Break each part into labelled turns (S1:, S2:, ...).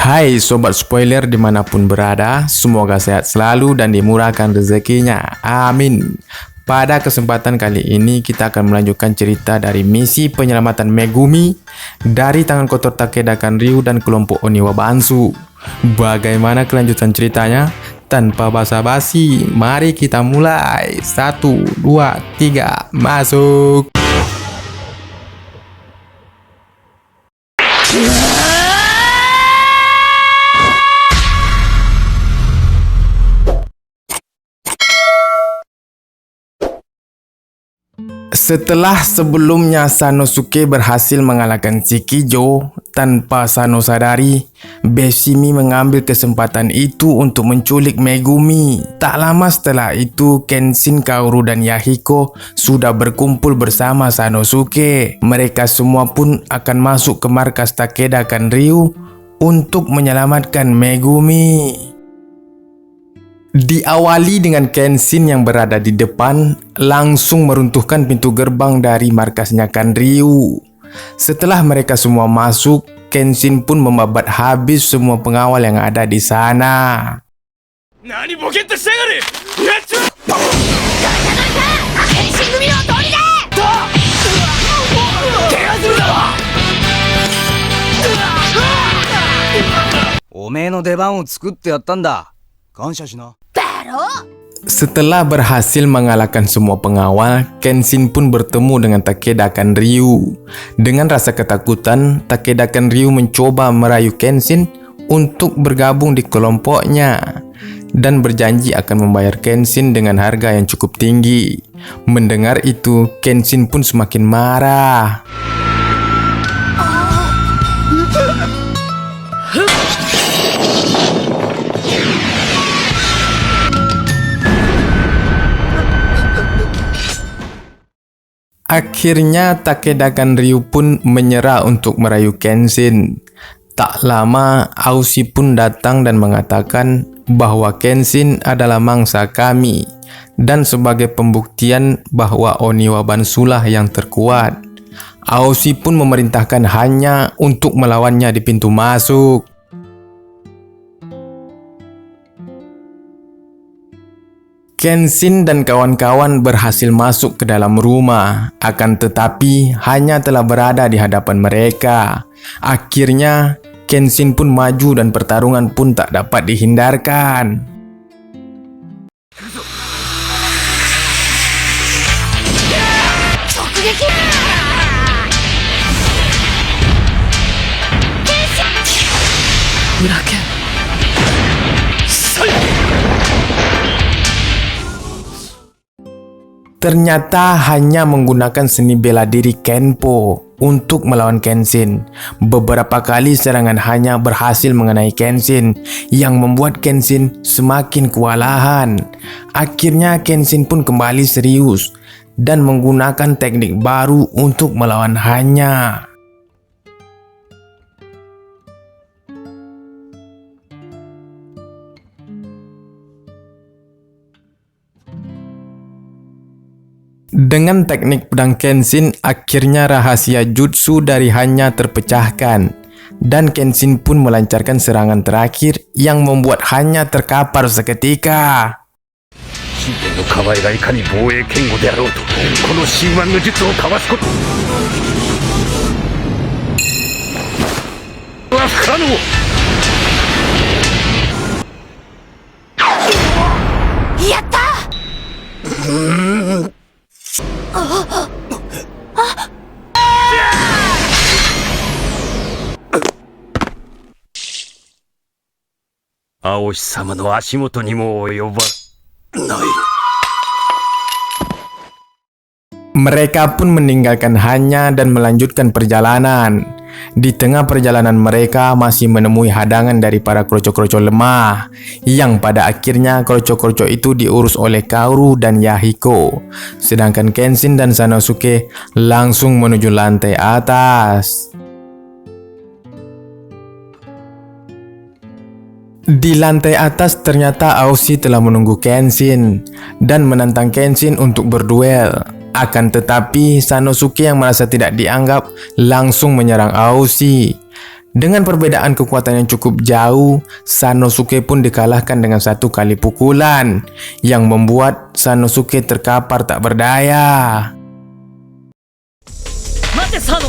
S1: Hai sobat spoiler dimanapun berada, semoga sehat selalu dan dimurahkan rezekinya. Amin. Pada kesempatan kali ini kita akan melanjutkan cerita dari misi penyelamatan Megumi dari tangan kotor Takeda Kanryu dan kelompok Oniwa Bansu. Bagaimana kelanjutan ceritanya? Tanpa basa-basi, mari kita mulai. 1, 2, 3, masuk. Setelah sebelumnya Sanosuke berhasil mengalahkan Shikijo, tanpa Sano sadari, Beshimi mengambil kesempatan itu untuk menculik Megumi. Tak lama setelah itu, Kenshin, Kaoru, dan Yahiko sudah berkumpul bersama Sanosuke. Mereka semua pun akan masuk ke markas Takeda Kanryu untuk menyelamatkan Megumi. Diawali dengan Kenshin yang berada di depan, langsung meruntuhkan pintu gerbang dari markasnya Kanryu. Setelah mereka semua masuk, Kenshin pun membabat habis semua pengawal yang ada di sana. Setelah berhasil mengalahkan semua pengawal, Kenshin pun bertemu dengan Takeda Kanryu. Dengan rasa ketakutan, Takeda Kanryu mencoba merayu Kenshin untuk bergabung di kelompoknya dan berjanji akan membayar Kenshin dengan harga yang cukup tinggi. Mendengar itu, Kenshin pun semakin marah. Akhirnya Takeda Kanryu pun menyerah untuk merayu Kenshin. Tak lama, Aushi pun datang dan mengatakan bahwa Kenshin adalah mangsa kami dan sebagai pembuktian bahwa Oniwa Bansulah yang terkuat. Aushi pun memerintahkan hanya untuk melawannya di pintu masuk. Kenshin dan kawan-kawan berhasil masuk ke dalam rumah, akan tetapi hanya telah berada di hadapan mereka. Akhirnya, Kenshin pun maju dan pertarungan pun tak dapat dihindarkan. Ternyata hanya menggunakan seni bela diri Kenpo untuk melawan Kenshin. Beberapa kali serangan hanya berhasil mengenai Kenshin, yang membuat Kenshin semakin kewalahan. Akhirnya Kenshin pun kembali serius dan menggunakan teknik baru untuk melawan Hanya. Dengan teknik pedang Kenshin, akhirnya rahasia jutsu dari Hanya terpecahkan dan Kenshin pun melancarkan serangan terakhir yang membuat Hanya terkapar seketika. Mereka pun meninggalkan Hanya dan melanjutkan perjalanan. Di tengah perjalanan mereka masih menemui hadangan dari para kroco-kroco lemah, yang pada akhirnya kroco-kroco itu diurus oleh Kaoru dan Yahiko. Sedangkan Kenshin dan Sanosuke langsung menuju lantai atas. Di lantai atas ternyata Aushi telah menunggu Kenshin dan menantang Kenshin untuk berduel. Akan tetapi Sanosuke yang merasa tidak dianggap langsung menyerang Aushi. Dengan perbedaan kekuatan yang cukup jauh, Sanosuke pun dikalahkan dengan 1 kali pukulan yang membuat Sanosuke terkapar tak berdaya.
S2: Mate Sano!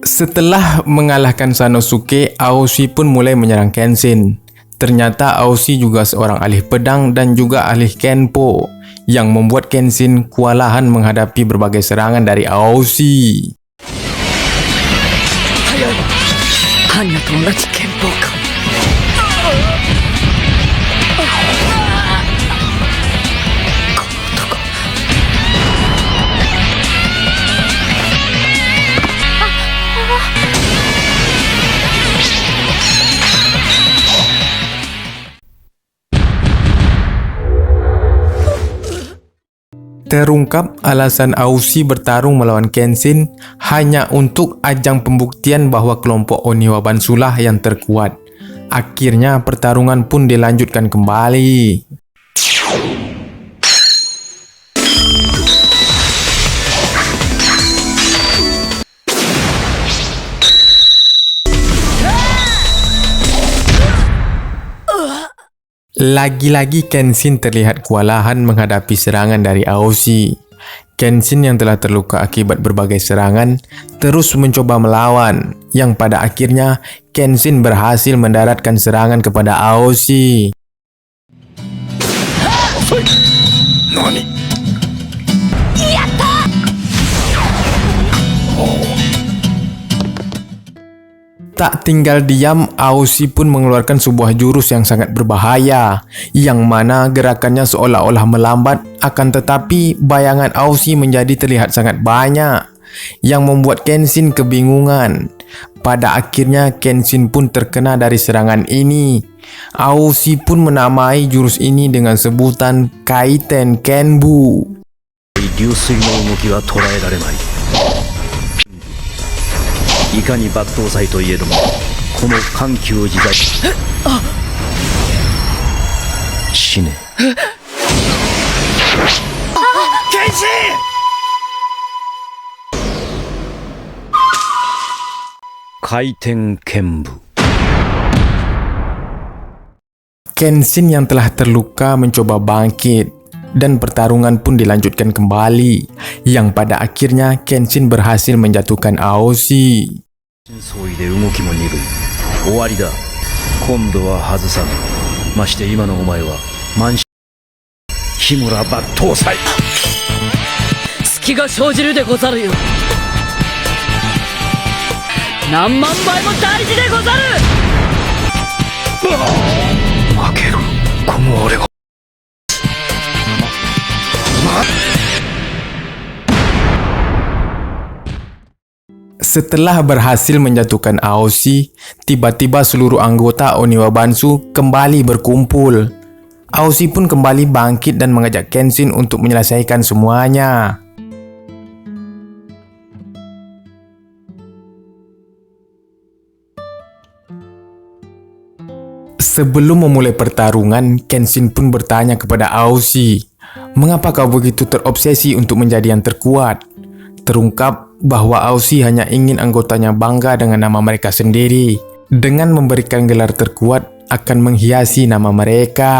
S1: Setelah mengalahkan Sanosuke, Aoshi pun mulai menyerang Kenshin. Ternyata Aoshi juga seorang ahli pedang dan juga ahli Kenpo, yang membuat Kenshin kewalahan menghadapi berbagai serangan dari Aoshi.
S2: Hanya tomodachi Kenpo ka?
S1: Terungkap alasan Aoshi bertarung melawan Kenshin hanya untuk ajang pembuktian bahwa kelompok Oniwa Bansulah yang terkuat. Akhirnya pertarungan pun dilanjutkan kembali. Lagi-lagi Kenshin terlihat kewalahan menghadapi serangan dari Aoshi. Kenshin yang telah terluka akibat berbagai serangan terus mencoba melawan, yang pada akhirnya Kenshin berhasil mendaratkan serangan kepada Aoshi. Nani? Tak tinggal diam, Aoshi pun mengeluarkan sebuah jurus yang sangat berbahaya, yang mana gerakannya seolah-olah melambat, akan tetapi bayangan Aoshi menjadi terlihat sangat banyak, yang membuat Kenshin kebingungan. Pada akhirnya Kenshin pun terkena dari serangan ini. Aoshi pun menamai jurus ini dengan sebutan Kaiten Kenbu.
S3: いかに抜刀斎といえどもこの緩急自在死ね剣士回転剣舞
S1: Kenshin yang telah terluka mencoba bangkit dan pertarungan pun dilanjutkan kembali, yang pada akhirnya Kenshin berhasil menjatuhkan Aoshi.
S3: 相違で動きも鈍い終わりだ今度は外さぬまして今のお前は満身日村抜刀斎
S2: 隙が生じるでござるよ。何万倍も大事でござる。
S3: 負けるこの俺が
S1: Setelah berhasil menjatuhkan Aoshi, tiba-tiba seluruh anggota Oniwa Bansu kembali berkumpul. Aoshi pun kembali bangkit dan mengajak Kenshin untuk menyelesaikan semuanya. Sebelum memulai pertarungan, Kenshin pun bertanya kepada Aoshi, "Mengapa kau begitu terobsesi untuk menjadi yang terkuat?" Terungkap bahwa Aoshi hanya ingin anggotanya bangga dengan nama mereka sendiri. Dengan memberikan gelar terkuat akan menghiasi nama mereka.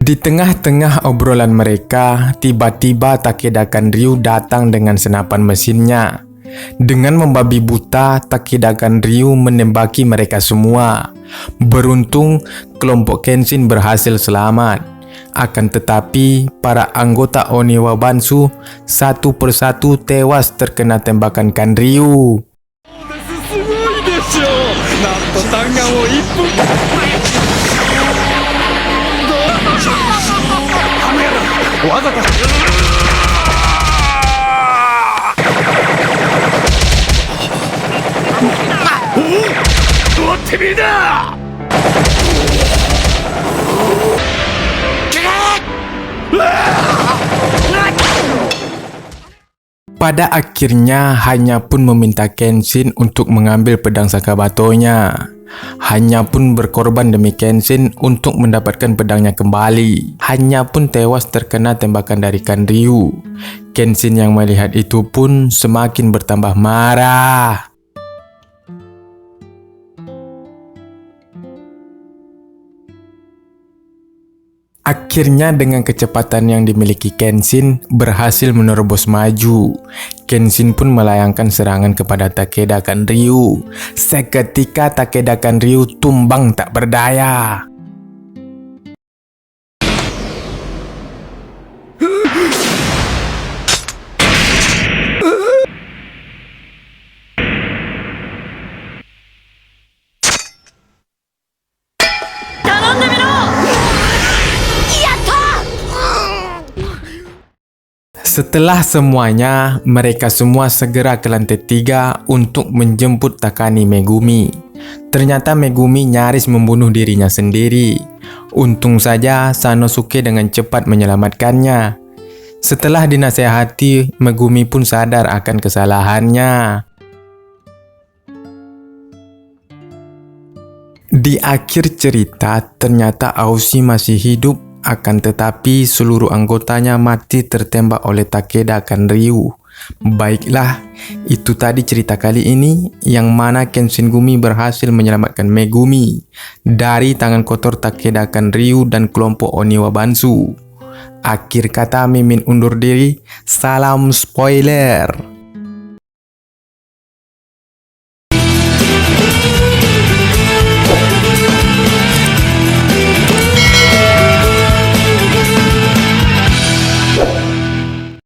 S1: Di tengah-tengah obrolan mereka, tiba-tiba Takeda Kanryu datang dengan senapan mesinnya. Dengan membabi buta, Takeda Kanryu menembaki mereka semua. Beruntung, kelompok Kenshin berhasil selamat. Akan tetapi, para anggota Oniwa Bansu satu persatu tewas terkena tembakan Kanryu. Pada akhirnya, Hanya pun meminta Kenshin untuk mengambil pedang Sakabatonya. Hanya pun berkorban demi Kenshin untuk mendapatkan pedangnya kembali. Hanya pun tewas terkena tembakan dari Kanryu. Kenshin yang melihat itu pun semakin bertambah marah. Akhirnya dengan kecepatan yang dimiliki Kenshin berhasil menerobos maju. Kenshin pun melayangkan serangan kepada Takeda Kanryu. Seketika Takeda Kanryu tumbang tak berdaya. Setelah semuanya, mereka semua segera ke lantai 3 untuk menjemput Takane Megumi. Ternyata Megumi nyaris membunuh dirinya sendiri. Untung saja Sanosuke dengan cepat menyelamatkannya. Setelah dinasehati, Megumi pun sadar akan kesalahannya. Di akhir cerita, ternyata Aoshi masih hidup. Akan tetapi seluruh anggotanya mati tertembak oleh Takeda Kanryu. Baiklah, itu tadi cerita kali ini yang mana Kenshin Gumi berhasil menyelamatkan Megumi dari tangan kotor Takeda Kanryu dan kelompok Oniwa Bansu. Akhir kata Mimin undur diri, salam spoiler.